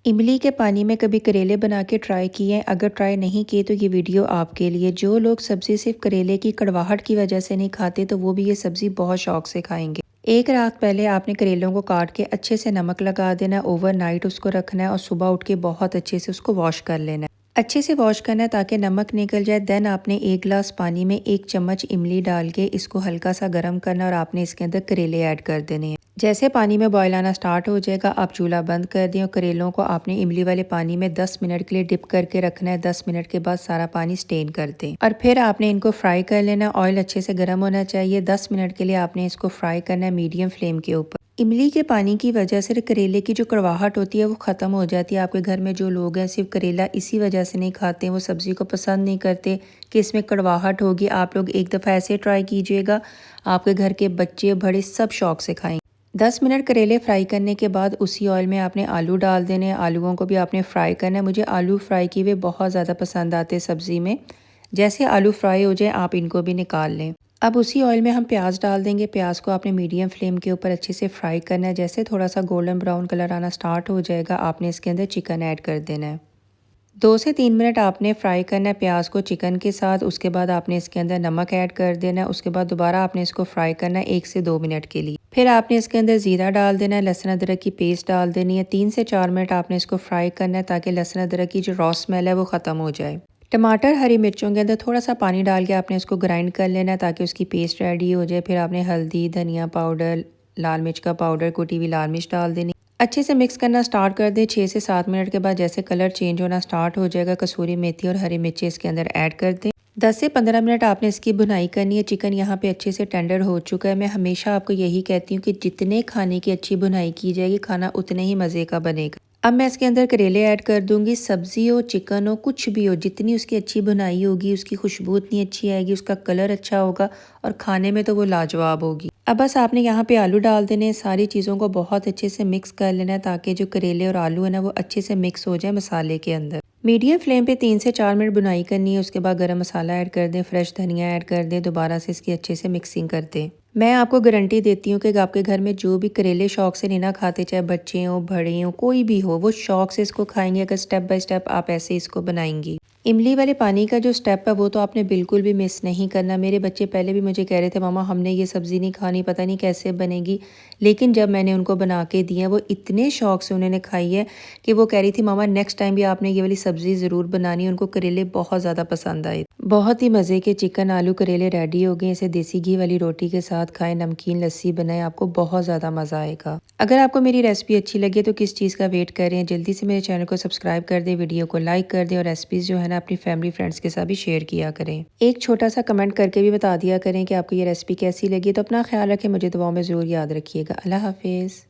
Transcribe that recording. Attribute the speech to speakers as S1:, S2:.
S1: इमली के पानी में कभी करेले बना के ट्राई किए हैं? अगर ट्राई नहीं किए तो ये वीडियो आपके लिए। जो लोग सब्ज़ी सिर्फ करेले की कड़वाहट की वजह से नहीं खाते तो वो भी ये सब्ज़ी बहुत शौक से खाएंगे। एक रात पहले आपने करेलों को काट के अच्छे से नमक लगा देना है, ओवरनाइट उसको रखना है और सुबह उठ के बहुत अच्छे से उसको वॉश कर लेना है। अच्छे से वॉश करना है ताकि नमक निकल जाए। देन आपने एक गिलास पानी में 1 चम्मच इमली डाल के इसको हल्का सा गर्म करना है और आपने इसके अंदर करेले ऐड कर देने हैं। जैसे पानी में बॉयल आना स्टार्ट हो जाएगा आप चूल्हा बंद कर दें और करेलों को आपने इमली वाले पानी में 10 मिनट के लिए डिप करके रखना है। 10 मिनट के बाद सारा पानी स्टेन कर दें और फिर आपने इनको फ्राई कर लेना। ऑयल अच्छे से गर्म होना चाहिए। 10 मिनट के लिए आपने इसको फ्राई करना है मीडियम फ्लेम के ऊपर। इमली के पानी की वजह से करेले की जो कड़वाहट होती है वो ख़त्म हो जाती है। आपके घर में जो लोग हैं सिर्फ करेला इसी वजह से नहीं खाते, वो सब्ज़ी को पसंद नहीं करते कि इसमें कड़वाहट होगी। आप लोग एक दफ़ा ऐसे ट्राई कीजिएगा, आपके घर के बच्चे बड़े सब शौक से खाएंगे। 10 मिनट करेले फ्राई करने के बाद उसी ऑयल में आपने आलू डाल देने हैं। आलूओं को भी आपने फ्राई करना है। मुझे आलू फ्राई किए हुए बहुत ज़्यादा पसंद आते हैं सब्ज़ी में। जैसे आलू फ्राई हो जाए आप इनको भी निकाल लें। अब उसी ऑयल में हम प्याज डाल देंगे। प्याज को आपने मीडियम फ्लेम के ऊपर अच्छे से फ्राई करना है। जैसे थोड़ा सा गोल्डन ब्राउन कलर आना स्टार्ट हो जाएगा आपने इसके अंदर चिकन ऐड कर देना है। 2 से 3 मिनट आपने फ्राई करना है प्याज को चिकन के साथ। उसके बाद आपने इसके अंदर नमक ऐड कर देना है। उसके बाद दोबारा आपने इसको फ्राई करना है 1 से 2 मिनट के लिए। फिर आपने इसके अंदर ज़ीरा डाल देना है, लहसुन अदरक की पेस्ट डाल देनी है। 3 से 4 मिनट आपने इसको फ्राई करना है ताकि लहसुन अदरक की जो रॉ स्मेल है वो ख़त्म हो जाए। टमाटर हरी मिर्चों के अंदर थोड़ा सा पानी डाल के आपने इसको ग्राइंड कर लेना है ताकि उसकी पेस्ट रेडी हो जाए। फिर आपने हल्दी, धनिया पाउडर, लाल मिर्च का पाउडर, कुटी हुई लाल मिर्च डाल देनी। अच्छे से मिक्स करना स्टार्ट कर दें। 6 से 7 मिनट के बाद जैसे कलर चेंज होना स्टार्ट हो जाएगा कसूरी मेथी और हरी मिर्ची इसके अंदर ऐड कर दें। 10 से 15 मिनट आपने इसकी भुनाई करनी है। चिकन यहाँ पे अच्छे से टेंडर हो चुका है। मैं हमेशा आपको यही कहती हूँ कि जितने खाने की अच्छी भुनाई की जाएगी खाना उतने ही मज़े का बनेगा। अब मैं इसके अंदर करेले ऐड कर दूंगी। सब्जी हो, चिकन हो, कुछ भी हो, जितनी उसकी अच्छी भुनाई होगी उसकी खुशबू उतनी अच्छी आएगी, उसका कलर अच्छा होगा और खाने में तो वो लाजवाब होगी। अब बस आपने यहाँ पे आलू डाल देने हैं। सारी चीज़ों को बहुत अच्छे से मिक्स कर लेना है ताकि जो करेले और आलू है ना वो अच्छे से मिक्स हो जाए मसाले के अंदर। मीडियम फ्लेम पे 3 से 4 मिनट बुनाई करनी है। उसके बाद गरम मसाला ऐड कर दें, फ्रेश धनिया ऐड कर दें, दोबारा से इसकी अच्छे से मिक्सिंग कर दें। मैं आपको गारंटी देती हूँ कि आपके घर में जो भी करेले शौक से नहीं ना खाते, चाहे बच्चे हों, बड़े हों, कोई भी हो, वो शौक से इसको खाएंगे अगर स्टेप बाय स्टेप आप ऐसे इसको बनाएंगी। इमली वाले पानी का जो स्टेप है वो तो आपने बिल्कुल भी मिस नहीं करना। मेरे बच्चे पहले भी मुझे कह रहे थे मामा हमने ये सब्ज़ी नहीं खानी, पता नहीं कैसे बनेगी, लेकिन जब मैंने उनको बना के दी है वो इतने शौक से उन्होंने खाई है कि वो कह रही थी मामा नेक्स्ट टाइम भी आपने ये वाली सब्ज़ी ज़रूर बनानी। उनको करेले बहुत ज़्यादा पसंद आए। बहुत ही मज़े के चिकन आलू करेले रेडी हो गए। इसे देसी घी वाली रोटी के साथ खाएं, नमकीन लस्सी बनाएं, आपको बहुत ज़्यादा मज़ा आएगा। अगर आपको मेरी रेसिपी अच्छी लगे तो किस चीज़ का वेट कर रहे हैं, जल्दी से मेरे चैनल को सब्सक्राइब कर दें, वीडियो को लाइक कर दें और रेसिपीज़ जो है ना अपनी फैमिली फ्रेंड्स के साथ भी शेयर किया करें। एक छोटा सा कमेंट करके भी बता दिया करें कि आपको ये रेसिपी कैसी लगी। तो अपना ख्याल रखें, मुझे दुआओं में ज़रूर याद रखिएगा। अल्लाह हाफिज़।